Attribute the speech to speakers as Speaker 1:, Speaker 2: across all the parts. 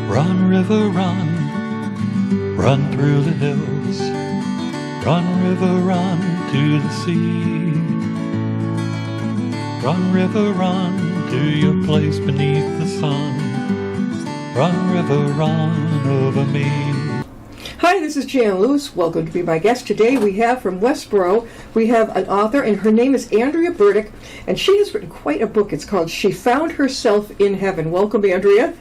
Speaker 1: Run, river, run, run through the hills. Run, river, run to the sea. Run, river, run to your place beneath the sun. Run, river, run over me.
Speaker 2: Hi, this is Jan Lewis. Welcome to be my guest. Today we have from Westboro, we have an author, and her name is Andrea Burdick, and she has written quite a book. It's called She Found Herself in Heaven. Welcome, Andrea.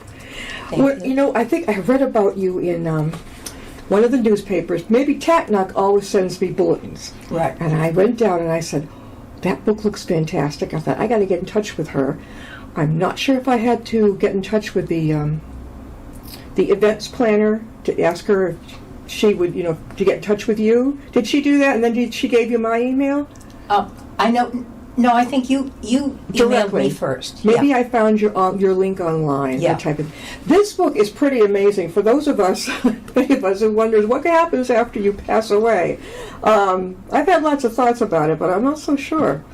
Speaker 3: Thank you.
Speaker 2: You know, I think I read about you in one of the newspapers. Maybe Tatnock always sends me bulletins.
Speaker 3: Right.
Speaker 2: And I went down and I said, that book looks fantastic. I thought, I got to get in touch with her. I'm not sure if I had to get in touch with the events planner to ask her if she would, to get in touch with you. Did she do that? And then she gave you my email?
Speaker 3: I know. No, I think you emailed
Speaker 2: Directly.
Speaker 3: me first.
Speaker 2: Maybe
Speaker 3: Yeah.
Speaker 2: I found your link online.
Speaker 3: Yeah.
Speaker 2: That type of. This book is pretty amazing for those of us, many of us who wonders what happens after you pass away. I've had lots of thoughts about it, but I'm not so sure.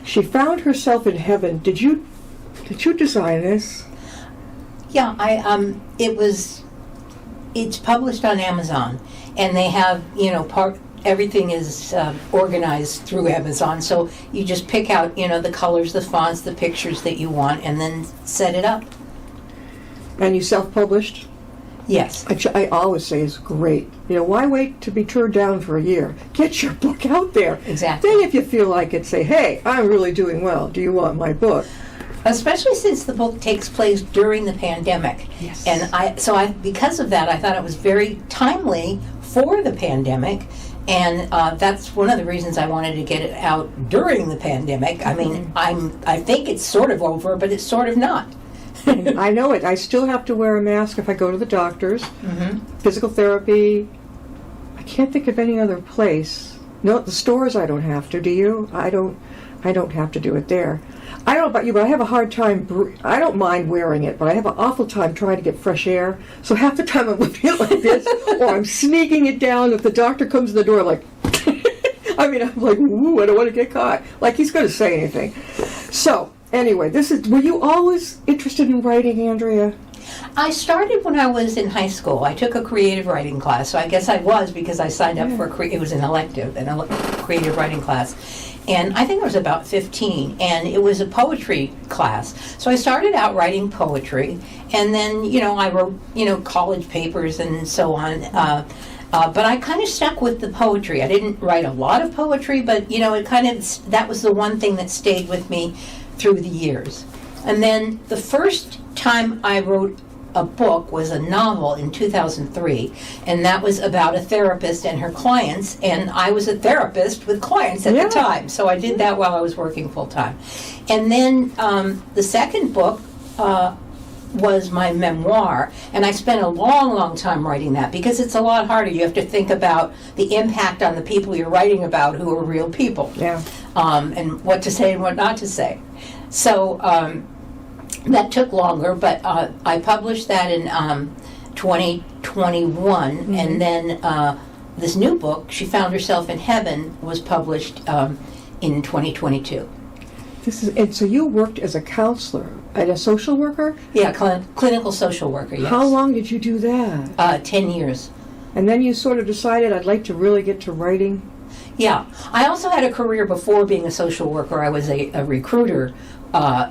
Speaker 2: She found herself in heaven. Did you design this?
Speaker 3: Yeah, it's published on Amazon, and they have, everything is organized through Amazon, so you just pick out, the colors, the fonts, the pictures that you want, and then set it up.
Speaker 2: And you self-published?
Speaker 3: Yes.
Speaker 2: I always say it's great. Why wait to be turned down for a year? Get your book out there.
Speaker 3: Exactly.
Speaker 2: Then if you feel like it, say, hey, I'm really doing well. Do you want my book?
Speaker 3: Especially since the book takes place during the pandemic.
Speaker 2: Yes.
Speaker 3: And because of that, I thought it was very timely for the pandemic. And that's one of the reasons I wanted to get it out during the pandemic. I mean, I think it's sort of over, but it's sort of not.
Speaker 2: I know it. I still have to wear a mask if I go to the doctors.
Speaker 3: Mm-hmm.
Speaker 2: Physical therapy. I can't think of any other place. No, the stores I don't have to. Do you? I don't have to do it there. I don't know about you, but I have a hard time. I don't mind wearing it, but I have an awful time trying to get fresh air. So half the time I'm looking at it like this, or I'm sneaking it down. If the doctor comes in the door, like, I'm like, ooh, I don't want to get caught. Like he's going to say anything. So anyway, were you always interested in writing, Andrea?
Speaker 3: I started when I was in high school. I took a creative writing class, so I guess I was because I signed up for it was an elective, creative writing class. And I think I was about 15, and it was a poetry class. So I started out writing poetry, and then, I wrote, college papers and so on. But I kind of stuck with the poetry. I didn't write a lot of poetry, but, that was the one thing that stayed with me through the years. And then the first time I wrote a book was a novel in 2003, and that was about a therapist and her clients, and I was a therapist with clients at the time, so I did that while I was working full-time. And then the second book was my memoir, and I spent a long time writing that because it's a lot harder. You have to think about the impact on the people you're writing about who are real people, and what to say and what not to say. So that took longer, but I published that in 2021, and then this new book, She Found Herself in Heaven, was published in 2022.
Speaker 2: And so you worked as a counselor and a social worker?
Speaker 3: Yeah, clinical social worker, yes.
Speaker 2: How long did you do that?
Speaker 3: 10 years.
Speaker 2: And then you sort of decided, I'd like to really get to writing?
Speaker 3: Yeah. I also had a career before being a social worker. I was a recruiter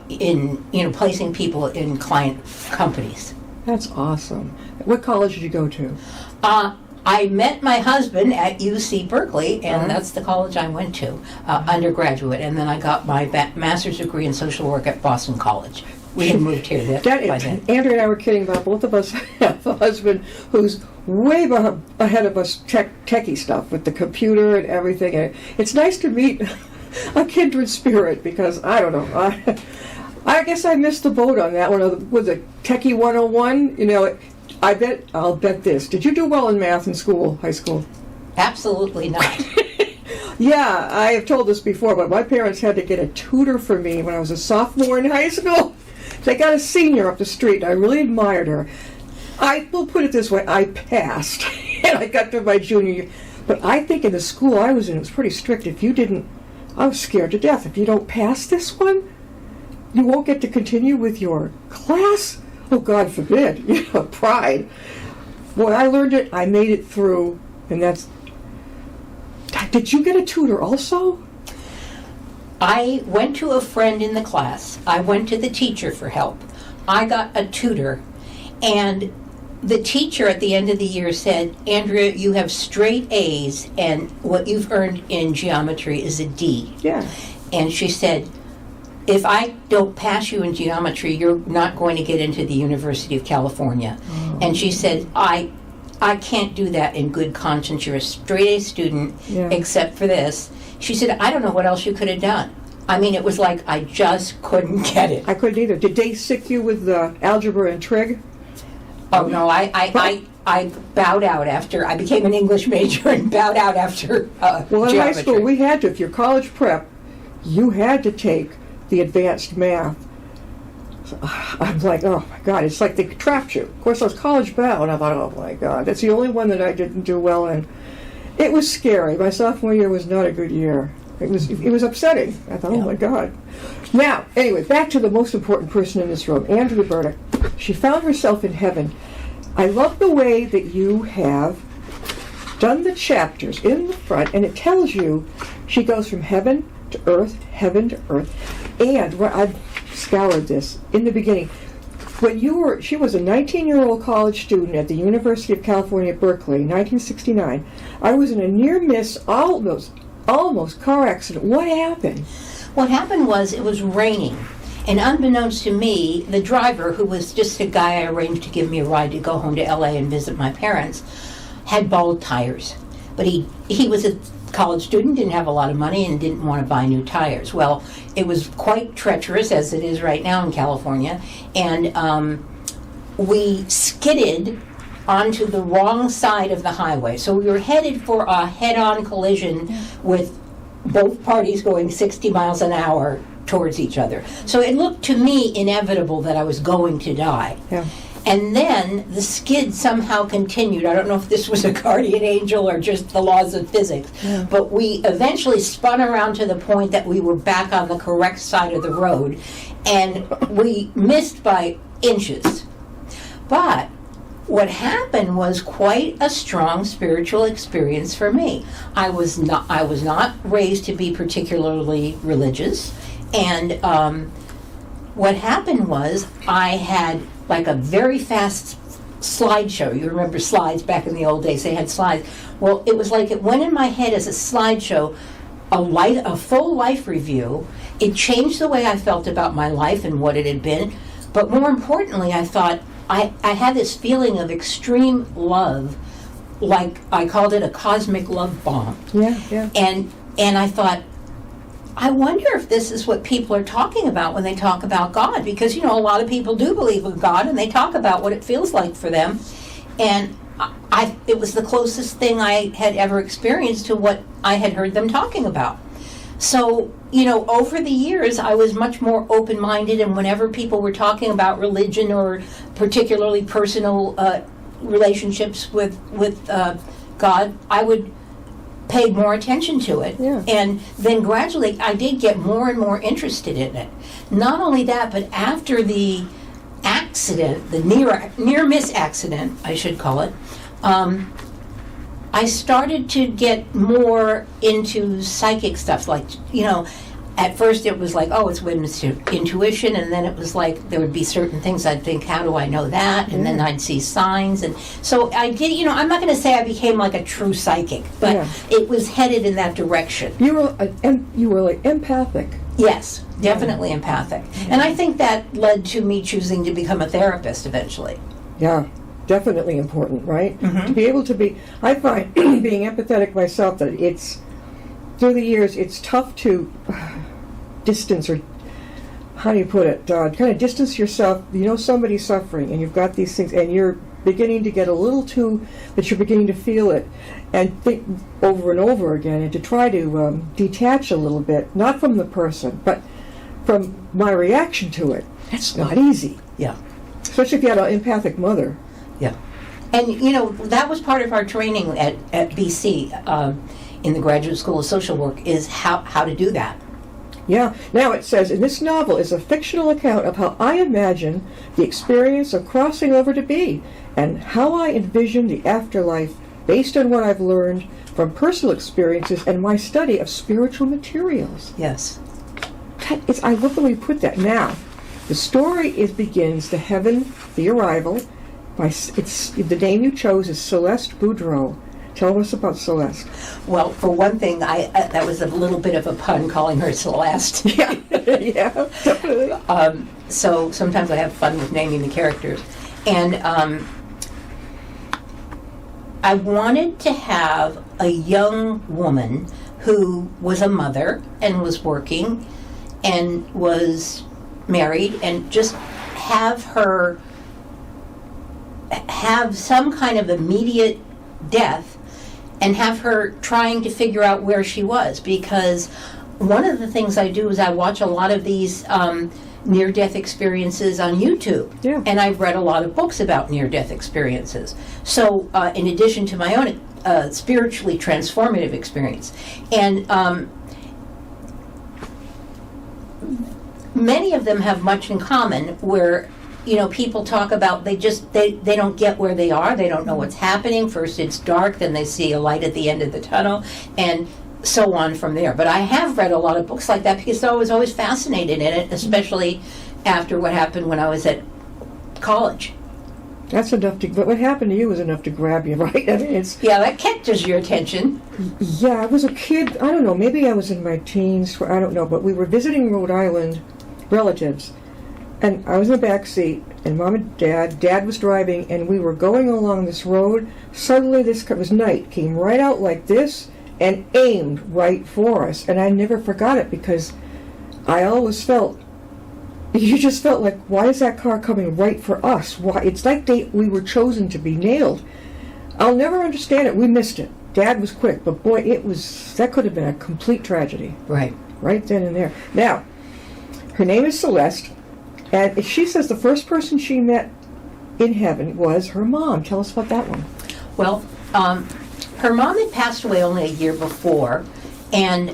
Speaker 3: in placing people in client companies.
Speaker 2: That's awesome. What college did you go to?
Speaker 3: I met my husband at UC Berkeley, and that's the college I went to, undergraduate, and then I got my master's degree in social work at Boston College. We had moved here by then.
Speaker 2: Andrea and I were kidding about both of us have a husband who's way ahead of us techie stuff with the computer and everything. And it's nice to meet a kindred spirit because, I don't know, I guess I missed the boat on that one. Was it Techie 101? I'll bet this. Did you do well in math in school, high school?
Speaker 3: Absolutely not.
Speaker 2: Yeah, I have told this before, but my parents had to get a tutor for me when I was a sophomore in high school. They got a senior up the street. I really admired her. I will put it this way, I passed, and I got to my junior year. But I think in the school I was in, it was pretty strict. If you didn't, I was scared to death. If you don't pass this one, you won't get to continue with your class. oh, God forbid, pride. Boy, I learned it, I made it through, and that's... Did you get a tutor also?
Speaker 3: I went to a friend in the class. I went to the teacher for help. I got a tutor, and the teacher at the end of the year said, Andrea, you have straight A's, and what you've earned in geometry is a D.
Speaker 2: Yeah.
Speaker 3: And she said, if I don't pass you in geometry, you're not going to get into the University of California. Oh. And she said, I can't do that in good conscience. You're a straight A student, except for this. She said, I don't know what else you could have done. I mean, it was like I just couldn't get it.
Speaker 2: I couldn't either. Did they sick you with algebra and trig?
Speaker 3: Oh, no, I bowed out after, I became an English major and bowed out after
Speaker 2: Well, in
Speaker 3: geometry.
Speaker 2: high school, we had to, if you're college prep, you had to take the advanced math. So, I was like, oh my God, it's like they trapped you. Of course, I was college bound. I thought, oh my God, that's the only one that I didn't do well in. It was scary. My sophomore year was not a good year. It was upsetting. I thought, oh my God. Now, anyway, back to the most important person in this room, Andrea Burdick. She found herself in heaven. I love the way that you have done the chapters in the front, and it tells you she goes from heaven to earth, and I've scoured this in the beginning. When she was a 19-year-old college student at the University of California, Berkeley, 1969. I was in a near-miss, almost car accident. What happened?
Speaker 3: What happened was it was raining. And unbeknownst to me, the driver, who was just a guy I arranged to give me a ride to go home to LA and visit my parents, had bald tires. But he was a college student, didn't have a lot of money, and didn't want to buy new tires. Well, it was quite treacherous, as it is right now in California, and we skidded onto the wrong side of the highway. So we were headed for a head-on collision with both parties going 60 miles an hour towards each other. So it looked to me inevitable that I was going to die.
Speaker 2: Yeah.
Speaker 3: And then the skid somehow continued. I don't know if this was a guardian angel or just the laws of physics, but we eventually spun around to the point that we were back on the correct side of the road, and we missed by inches. But what happened was quite a strong spiritual experience for me. I was not raised to be particularly religious, and what happened was I had like a very fast slideshow. You remember slides back in the old days? They had slides. Well, it was like it went in my head as a slideshow, a full life review. It changed the way I felt about my life and what it had been. But more importantly, I thought I had this feeling of extreme love, like I called it a cosmic love bomb.
Speaker 2: Yeah.
Speaker 3: And I thought, I wonder if this is what people are talking about when they talk about God, because, a lot of people do believe in God, and they talk about what it feels like for them. And it was the closest thing I had ever experienced to what I had heard them talking about. So, over the years, I was much more open-minded, and whenever people were talking about religion or particularly personal relationships with God, I would pay more attention to it.
Speaker 2: Yeah.
Speaker 3: And then gradually I did get more and more interested in it. Not only that, but after the accident, the near-miss accident, I should call it, I started to get more into psychic stuff. Like, at first it was like, oh, it's women's intuition, and then it was like there would be certain things I'd think, how do I know that? And then I'd see signs. And so I did, I'm not going to say I became like a true psychic, but it was headed in that direction.
Speaker 2: You were like empathic.
Speaker 3: Yes, definitely empathic. And I think that led to me choosing to become a therapist eventually.
Speaker 2: Yeah. Definitely important, right?
Speaker 3: Mm-hmm.
Speaker 2: To be able to be, I find being empathetic myself that through the years, it's tough to distance, or how do you put it, kind of distance yourself. Somebody's suffering, and you've got these things, and you're beginning to get a little too, that you're beginning to feel it, and think over and over again, and to try to detach a little bit, not from the person, but from my reaction to it. That's not easy.
Speaker 3: Yeah.
Speaker 2: Especially if you had an empathic mother.
Speaker 3: Yeah. And, that was part of our training at BC in the Graduate School of Social Work, is how to do that.
Speaker 2: Yeah. Now it says, in this novel is a fictional account of how I imagine the experience of crossing over to be, and how I envision the afterlife based on what I've learned from personal experiences and my study of spiritual materials.
Speaker 3: Yes.
Speaker 2: I love the way you put that. Now, the story begins, the heaven, the arrival. The name you chose is Celeste Boudreau. Tell us about Celeste.
Speaker 3: Well, for one thing, that was a little bit of a pun calling her Celeste.
Speaker 2: Yeah, yeah, definitely.
Speaker 3: So sometimes I have fun with naming the characters. And I wanted to have a young woman who was a mother and was working and was married, and just have her have some kind of immediate death and have her trying to figure out where she was. Because one of the things I do is I watch a lot of these near-death experiences on YouTube.
Speaker 2: Yeah.
Speaker 3: And I've read a lot of books about near-death experiences. So in addition to my own spiritually transformative experience. And many of them have much in common, where people talk about they don't get where they are, they don't know what's happening. First it's dark, then they see a light at the end of the tunnel, and so on from there. But I have read a lot of books like that because I was always fascinated in it, especially after what happened when I was at college.
Speaker 2: That's enough but what happened to you was enough to grab you, right? I mean,
Speaker 3: Yeah, that catches your attention.
Speaker 2: Yeah, I was a kid, I don't know, maybe I was in my teens, I don't know, but we were visiting Rhode Island relatives, and I was in the back seat, and Mom and Dad was driving, and we were going along this road. Suddenly, it was night, came right out like this, and aimed right for us. And I never forgot it, because I always felt, you just felt like, why is that car coming right for us? Why? It's like we were chosen to be nailed. I'll never understand it. We missed it. Dad was quick, but boy, that could have been a complete tragedy.
Speaker 3: Right.
Speaker 2: Right then and there. Now, her name is Celeste, and she says the first person she met in heaven was her mom. Tell us about that one.
Speaker 3: Well, her mom had passed away only a year before, and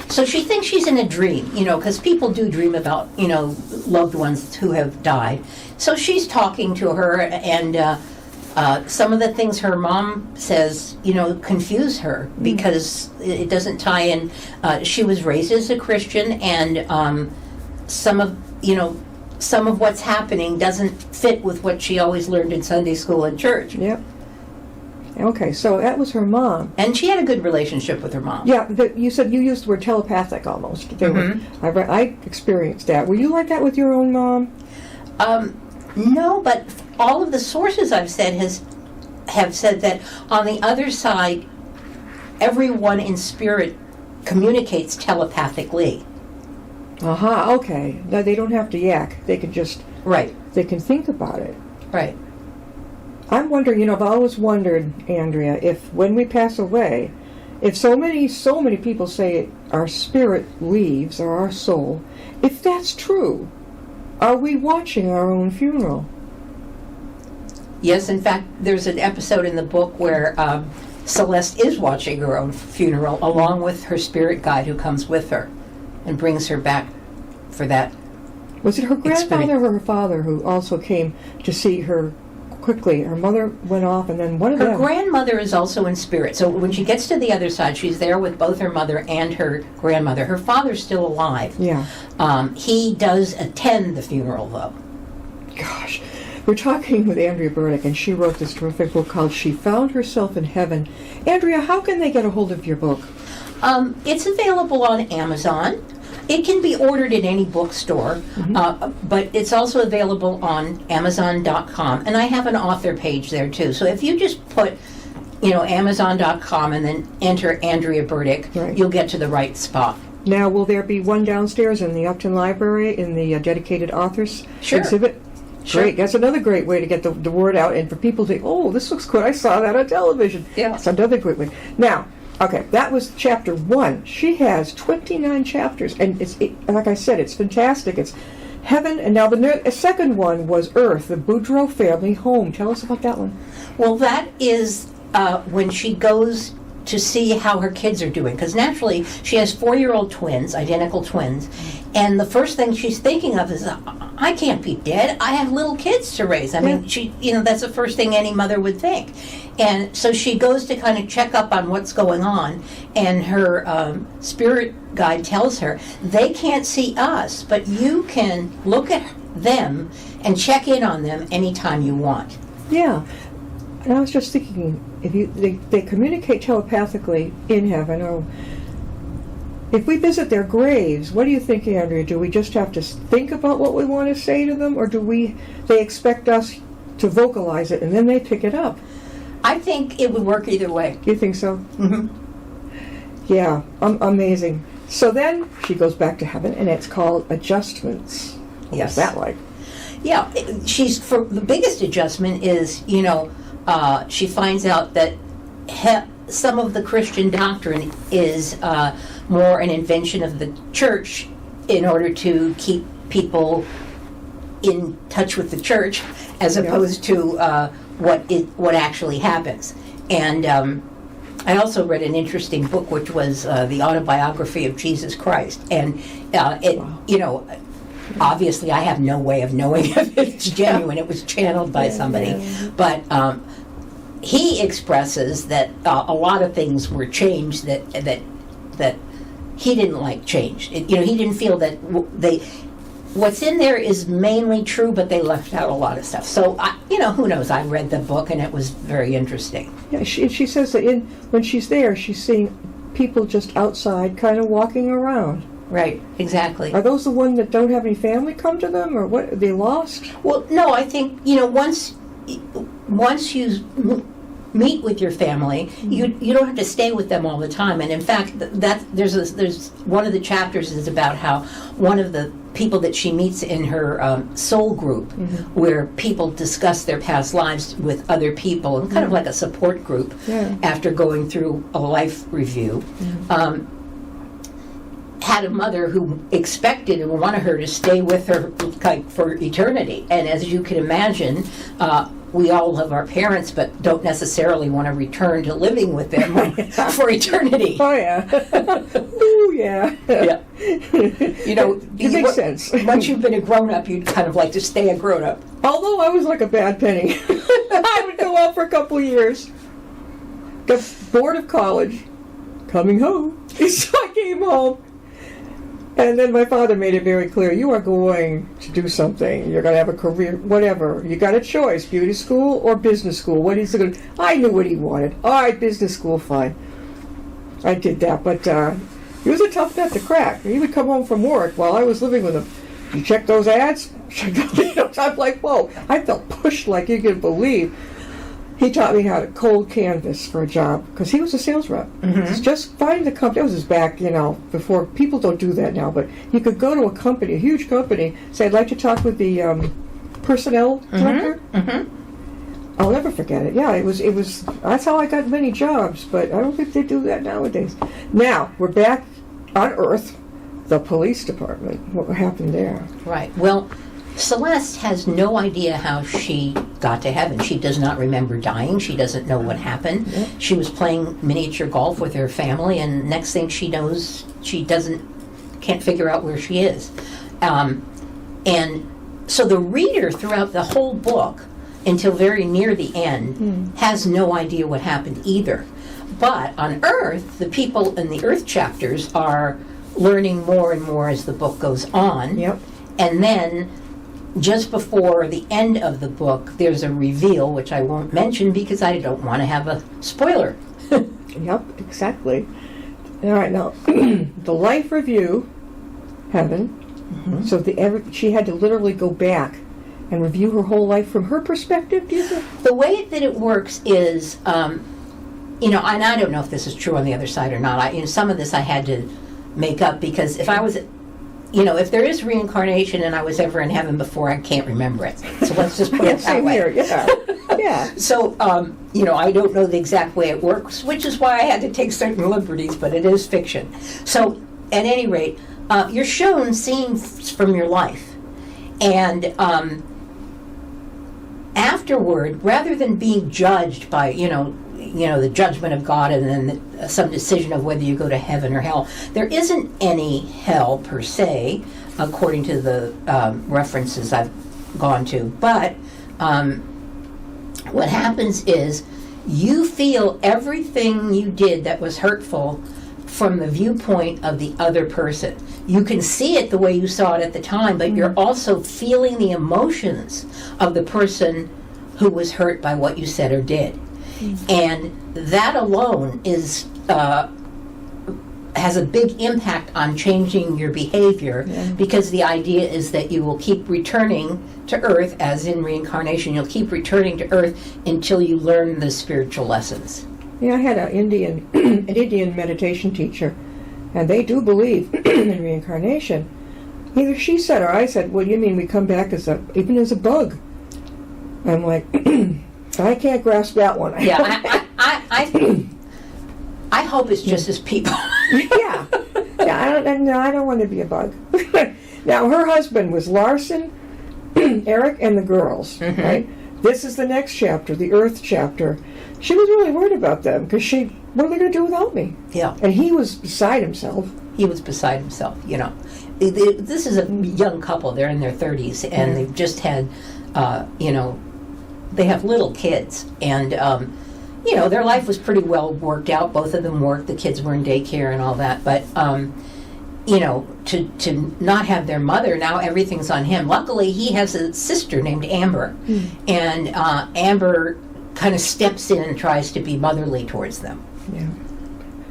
Speaker 3: so she thinks she's in a dream, because people do dream about, loved ones who have died. So she's talking to her, and some of the things her mom says, confuse her, because it doesn't tie in. She was raised as a Christian, and some of what's happening doesn't fit with what she always learned in Sunday school and church.
Speaker 2: Yep. Okay, so that was her mom.
Speaker 3: And she had a good relationship with her mom.
Speaker 2: Yeah, you said you used the word telepathic almost. I experienced that. Were you like that with your own mom?
Speaker 3: No, but all of the sources I've said have said that on the other side, everyone in spirit communicates telepathically.
Speaker 2: Okay. No, they don't have to yak. They can just...
Speaker 3: Right.
Speaker 2: They can think about it.
Speaker 3: Right.
Speaker 2: I'm wondering, I've always wondered, Andrea, if when we pass away, if so many people say our spirit leaves, or our soul, if that's true, are we watching our own funeral?
Speaker 3: Yes, in fact, there's an episode in the book where Celeste is watching her own funeral, along with her spirit guide who comes with her and brings her back for that.
Speaker 2: Was it her grandfather or her father who also came to see her quickly? Her mother went off, and then one of them...
Speaker 3: Her grandmother is also in spirit. So when she gets to the other side, she's there with both her mother and her grandmother. Her father's still alive.
Speaker 2: Yeah.
Speaker 3: He does attend the funeral, though.
Speaker 2: Gosh. We're talking with Andrea Burdick, and she wrote this terrific book called She Found Herself in Heaven. Andrea, how can they get a hold of your book?
Speaker 3: It's available on Amazon. It can be ordered in any bookstore, but it's also available on Amazon.com. And I have an author page there, too. So if you just put, Amazon.com and then enter Andrea Burdick,
Speaker 2: right,
Speaker 3: you'll get to the right spot.
Speaker 2: Now, will there be one downstairs in the Upton Library in the dedicated authors exhibit?
Speaker 3: Sure.
Speaker 2: Great. That's another great way to get the word out, and for people to think, oh, this looks good. I saw that on television.
Speaker 3: Yeah.
Speaker 2: That's another great way. Now, okay, that was chapter 1. She has 29 chapters, and like I said, it's fantastic. It's heaven, and now the second one was Earth, the Boudreau family home. Tell us about that one.
Speaker 3: Well, that is when she goes to see how her kids are doing, because naturally she has 4-year-old twins, identical twins, and the first thing she's thinking of is, I can't be dead. I have little kids to raise. I mean, that's the first thing any mother would think. And so she goes to kind of check up on what's going on, and her spirit guide tells her, they can't see us, but you can look at them and check in on them anytime you want.
Speaker 2: Yeah. And I was just thinking, if they communicate telepathically in heaven, or if we visit their graves, what do you think, Andrea? Do we just have to think about what we want to say to them, or they expect us to vocalize it and then they pick it up?
Speaker 3: I think it would work either way.
Speaker 2: You think so?
Speaker 3: Mm-hmm.
Speaker 2: Yeah, amazing. So then she goes back to heaven, and it's called adjustments.
Speaker 3: Yes.
Speaker 2: What's that like?
Speaker 3: Yeah, the biggest adjustment is, she finds out that some of the Christian doctrine is more an invention of the church in order to keep people in touch with the church, as opposed to what actually happens. And I also read an interesting book, which was the autobiography of Jesus Christ, and obviously, I have no way of knowing if it's genuine. It was channeled by somebody. But he expresses that a lot of things were changed that he didn't like changed. He didn't feel that what's in there is mainly true, but they left out a lot of stuff. So, who knows? I read the book, and it was very interesting.
Speaker 2: Yeah, she says that when she's there, she's seeing people just outside kind of walking around.
Speaker 3: Right, exactly.
Speaker 2: Are those the ones that don't have any family come to them, or what? Are they lost?
Speaker 3: Well, no, I think, once you meet with your family, you don't have to stay with them all the time. And in fact, there's one of the chapters is about how one of the people that she meets in her soul group, where people discuss their past lives with other people, and kind of like a support group after going through a life review, had a mother who expected and wanted her to stay with her for eternity. And as you can imagine, we all love our parents, but don't necessarily want to return to living with them for eternity.
Speaker 2: Oh, yeah. Ooh, yeah.
Speaker 3: Yeah.
Speaker 2: It makes sense.
Speaker 3: Once you've been a grown-up, you'd kind of like to stay a grown-up.
Speaker 2: Although I was like a bad penny. I would go out for a couple of years, got bored of college, coming home. So I came home. And then my father made it very clear, you are going to do something. You're going to have a career, whatever. You got a choice, beauty school or business school. What is it going to... I knew what he wanted. All right, business school, fine. I did that, but he was a tough nut to crack. He would come home from work while I was living with him. You check those ads? I'm like, whoa. I felt pushed like you can believe. He taught me how to cold canvas for a job, because he was a sales rep. It's just find the company. That was his back, before. People don't do that now, but you could go to a company, a huge company, say, I'd like to talk with the personnel director. I'll never forget it. Yeah, it was. That's how I got many jobs, but I don't think they do that nowadays. Now, we're back on Earth, the police department. What happened there?
Speaker 3: Right. Well, Celeste has no idea how she got to heaven. She does not remember dying. She doesn't know what happened. She was playing miniature golf with her family, and next thing she knows, she can't figure out where she is. And so the reader throughout the whole book, until very near the end, has no idea what happened either. But on Earth, the people in the Earth chapters are learning more and more as the book goes on.
Speaker 2: Yep.
Speaker 3: And then just before the end of the book, there's a reveal, which I won't mention because I don't want to have a spoiler.
Speaker 2: Yep, exactly. All right, now, the life review, heaven, so she had to literally go back and review her whole life from her perspective, do you think?
Speaker 3: The way that it works is, and I don't know if this is true on the other side or not. Some of this I had to make up, because if I was... if there is reincarnation and I was ever in heaven before, I can't remember it. So let's just put it that way.
Speaker 2: Here, yeah.
Speaker 3: So, I don't know the exact way it works, which is why I had to take certain liberties, but it is fiction. So, at any rate, you're shown scenes from your life. And afterward, rather than being judged by, the judgment of God, and then some decision of whether you go to heaven or hell. There isn't any hell per se, according to the references I've gone to. But what happens is you feel everything you did that was hurtful from the viewpoint of the other person. You can see it the way you saw it at the time, but you're also feeling the emotions of the person who was hurt by what you said or did. And that alone is has a big impact on changing your behavior, because the idea is that you will keep returning to Earth, as in reincarnation. You'll keep returning to Earth until you learn the spiritual lessons.
Speaker 2: Yeah, I had an Indian meditation teacher, and they do believe in reincarnation. Either she said or I said, "Well, you mean we come back even as a bug?" I'm like, I can't grasp that one.
Speaker 3: Yeah, I hope it's just as people.
Speaker 2: yeah. I don't want to be a bug. Now, her husband was Larson, Eric, and the girls, right? This is the next chapter, the Earth chapter. She was really worried about them, because what are they going to do without me?
Speaker 3: Yeah.
Speaker 2: And he was beside himself.
Speaker 3: He was beside himself, This is a young couple. They're in their 30s, and they've just had, they have little kids. And, their life was pretty well worked out. Both of them worked. The kids were in daycare and all that. But, to not have their mother, now everything's on him. Luckily, he has a sister named Amber. And Amber kind of steps in and tries to be motherly towards them.
Speaker 2: Yeah.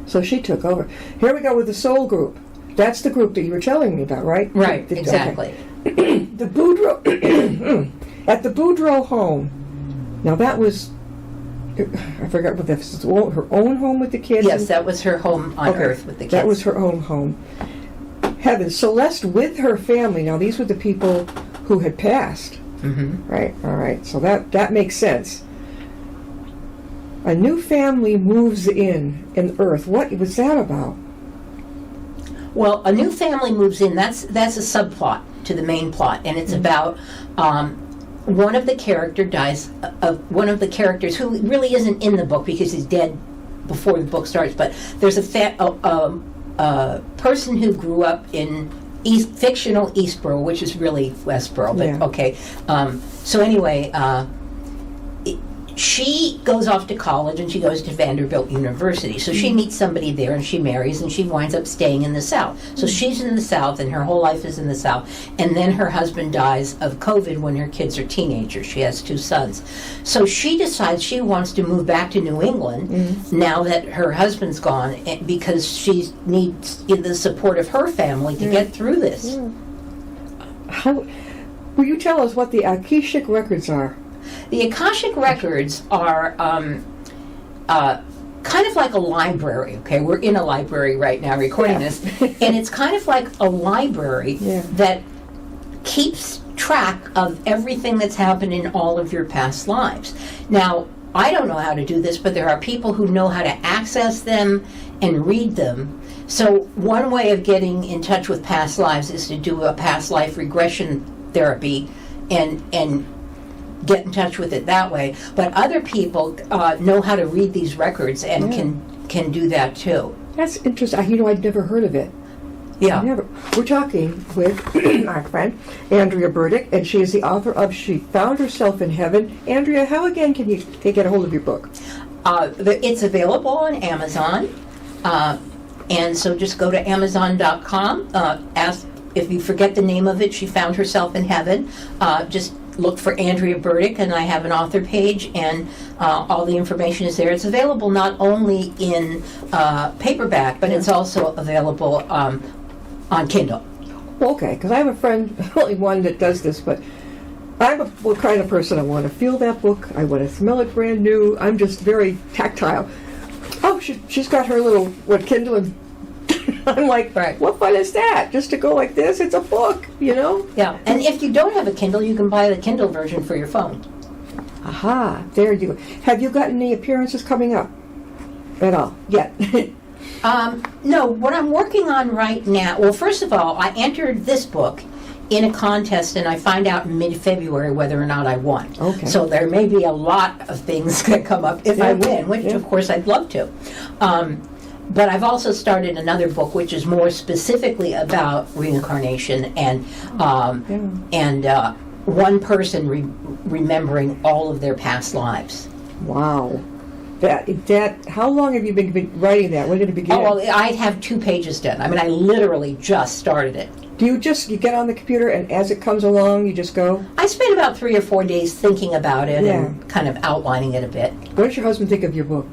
Speaker 2: So she took over. Here we go with the soul group. That's the group that you were telling me about, right?
Speaker 3: Right, exactly.
Speaker 2: Okay. The Boudreaux, at the Boudreaux home. Now that was, I forgot what that was, her own home with the kids?
Speaker 3: Yes, that was her home on Earth with the kids.
Speaker 2: That was her own home. Heaven, Celeste with her family. Now these were the people who had passed. Right, all right. So that makes sense. A new family moves in Earth. What was that about?
Speaker 3: Well, a new family moves in. That's a subplot to the main plot, and it's about one of the characters dies. One of the characters who really isn't in the book because he's dead before the book starts. But there's a person who grew up in fictional Eastboro, which is really Westboro. But okay. So anyway. She goes off to college, and she goes to Vanderbilt University. So she meets somebody there, and she marries, and she winds up staying in the South. So she's in the South, and her whole life is in the South. And then her husband dies of COVID when her kids are teenagers. She has 2 sons. So she decides she wants to move back to New England now that her husband's gone, because she needs the support of her family to get through this.
Speaker 2: How? Will you tell us what the Akashic records are?
Speaker 3: The Akashic records are kind of like a library, okay? We're in a library right now recording this, and it's kind of like a library that keeps track of everything that's happened in all of your past lives. Now, I don't know how to do this, but there are people who know how to access them and read them. So one way of getting in touch with past lives is to do a past life regression therapy and get in touch with it that way. But other people know how to read these records and can do that too.
Speaker 2: That's interesting. I'd never heard of it.
Speaker 3: Yeah.
Speaker 2: We're talking with our friend Andrea Burdick, and she is the author of She Found Herself in Heaven. Andrea, how again can you get a hold of your book?
Speaker 3: It's available on Amazon, and so just go to Amazon.com. Ask if you forget the name of it. She Found Herself in Heaven. Just look for Andrea Burdick, and I have an author page, and all the information is there. It's available not only in paperback, but it's also available on Kindle.
Speaker 2: Okay, because I have a friend, only one that does this, but I'm a kind of person, I want to feel that book, I want to smell it brand new, I'm just very tactile. Oh, she's got her little, Kindle, and I'm like, what fun is that? Just to go like this? It's a book,
Speaker 3: Yeah, and if you don't have a Kindle, you can buy the Kindle version for your phone.
Speaker 2: Aha, there you go. Have you got any appearances coming up at all yet?
Speaker 3: No, what I'm working on right now, well, first of all, I entered this book in a contest, and I find out in mid-February whether or not I won.
Speaker 2: Okay.
Speaker 3: So there may be a lot of things that come up if I win, which of course I'd love to. But I've also started another book which is more specifically about reincarnation and one person remembering all of their past lives.
Speaker 2: Wow. That. How long have you been writing that? When did it begin?
Speaker 3: Oh, well, I have 2 pages done. I mean, I literally just started it.
Speaker 2: Do you get on the computer and as it comes along, you just go?
Speaker 3: I spent about 3 or 4 days thinking about it and kind of outlining it a bit.
Speaker 2: What does your husband think of your book?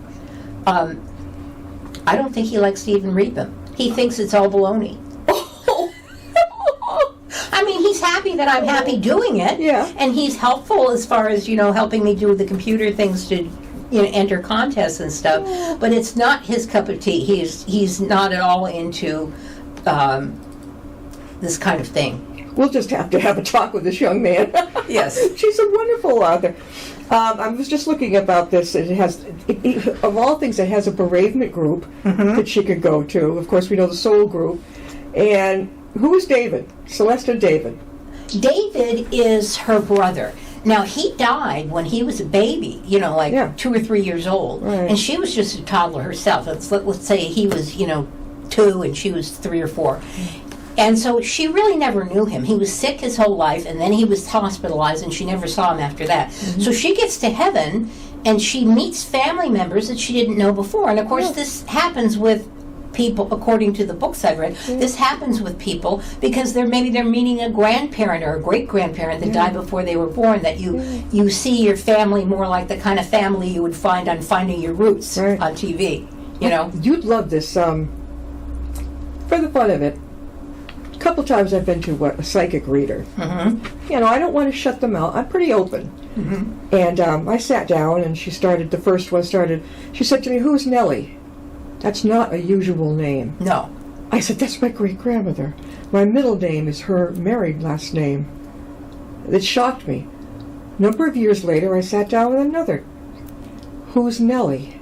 Speaker 3: I don't think he likes to even read them. He thinks it's all baloney. I mean, he's happy that I'm happy doing it.
Speaker 2: Yeah.
Speaker 3: And he's helpful as far as, helping me do the computer things to, enter contests and stuff. But it's not his cup of tea. He's not at all into this kind of thing.
Speaker 2: We'll just have to have a talk with this young man.
Speaker 3: Yes.
Speaker 2: She's a wonderful author. I was just looking about this. It has, of all things, it has a bereavement group that she could go to. Of course, we know the soul group. And who is David? Celeste and David. David
Speaker 3: is her brother. Now, he died when he was a baby, 2 or 3 years old.
Speaker 2: Right.
Speaker 3: And she was just a toddler herself. Let's say he was, 2 and she was 3 or 4. And so she really never knew him. He was sick his whole life, and then he was hospitalized, and she never saw him after that. So she gets to heaven, and she meets family members that she didn't know before. And, of course, this happens with people, according to the books I've read. This happens with people because they're meeting a grandparent or a great-grandparent that died before they were born, that you see your family more like the kind of family you would find on Finding Your Roots on TV,
Speaker 2: You'd love this. For the fun of it, a couple times I've been to a psychic reader. I don't want to shut them out. I'm pretty open. And I sat down, and she said to me, "Who's Nellie?" That's not a usual name.
Speaker 3: No.
Speaker 2: I said, "That's my great-grandmother. My middle name is her married last name." It shocked me. A number of years later, I sat down with another. "Who's Nellie?"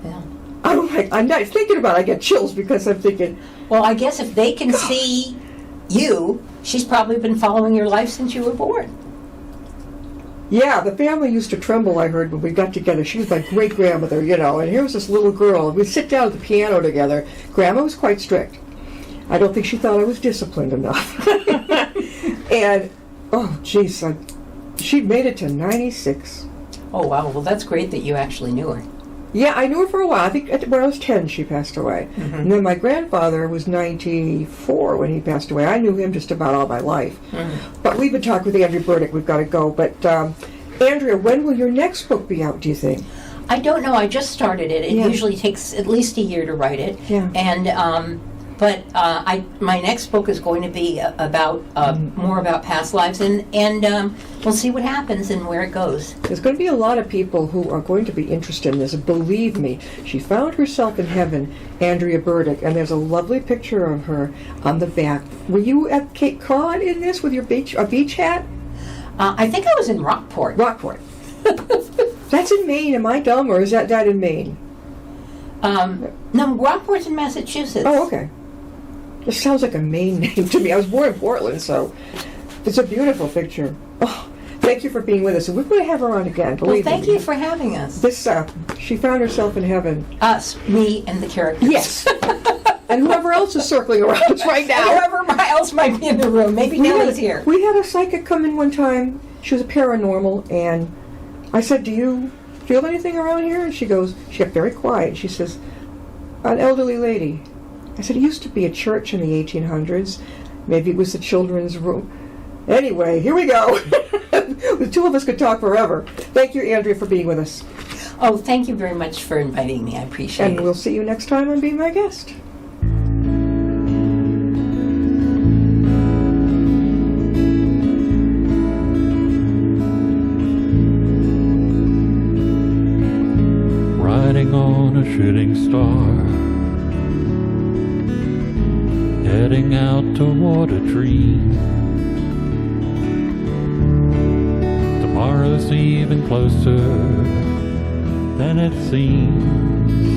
Speaker 3: Yeah.
Speaker 2: I'm not thinking about it. I get chills because I'm thinking,
Speaker 3: well, I guess if they can see you, she's probably been following your life since you were born.
Speaker 2: Yeah, the family used to tremble, I heard, when we got together. She was my great-grandmother, and here was this little girl. We'd sit down at the piano together. Grandma was quite strict. I don't think she thought I was disciplined enough. And, oh, geez, she made it to 96.
Speaker 3: Oh, wow. Well, that's great that you actually knew her.
Speaker 2: Yeah, I knew her for a while. I think when I was 10, she passed away. And then my grandfather was 94 when he passed away. I knew him just about all my life. But we've been talking with Andrea Burdick. We've got to go. But, Andrea, when will your next book be out, do you think?
Speaker 3: I don't know. I just started it. It usually takes at least a year to write it.
Speaker 2: Yeah.
Speaker 3: And, but my next book is going to be about more about past lives, and we'll see what happens and where it goes.
Speaker 2: There's going to be a lot of people who are going to be interested in this. Believe me, she found herself in heaven, Andrea Burdick, and there's a lovely picture of her on the back. Were you at Cape Cod in this with your beach hat?
Speaker 3: I think I was in Rockport.
Speaker 2: Rockport. That's in Maine. Am I dumb, or is that in Maine?
Speaker 3: No, Rockport's in Massachusetts.
Speaker 2: Oh, okay. This sounds like a Maine name to me. I was born in Portland, so it's a beautiful picture. Oh, thank you for being with us. And we're going to have her on again.
Speaker 3: Well, thank you for having us.
Speaker 2: This, she found herself in heaven.
Speaker 3: Us, me, and the characters.
Speaker 2: Yes. And whoever else is circling around us right now.
Speaker 3: Whoever else might be in the room. Maybe Nellie's here.
Speaker 2: We had a psychic come in one time. She was a paranormal, and I said, "Do you feel anything around here?" And she got very quiet. She says, "An elderly lady." I said, "It used to be a church in the 1800s. Maybe it was the children's room." Anyway, here we go. The two of us could talk forever. Thank you, Andrea, for being with us.
Speaker 3: Oh, thank you very much for inviting me. I appreciate it.
Speaker 2: And we'll see you next time on Being My Guest.
Speaker 1: Riding on a shooting star, heading out toward a dream. Tomorrow's even closer than it seems.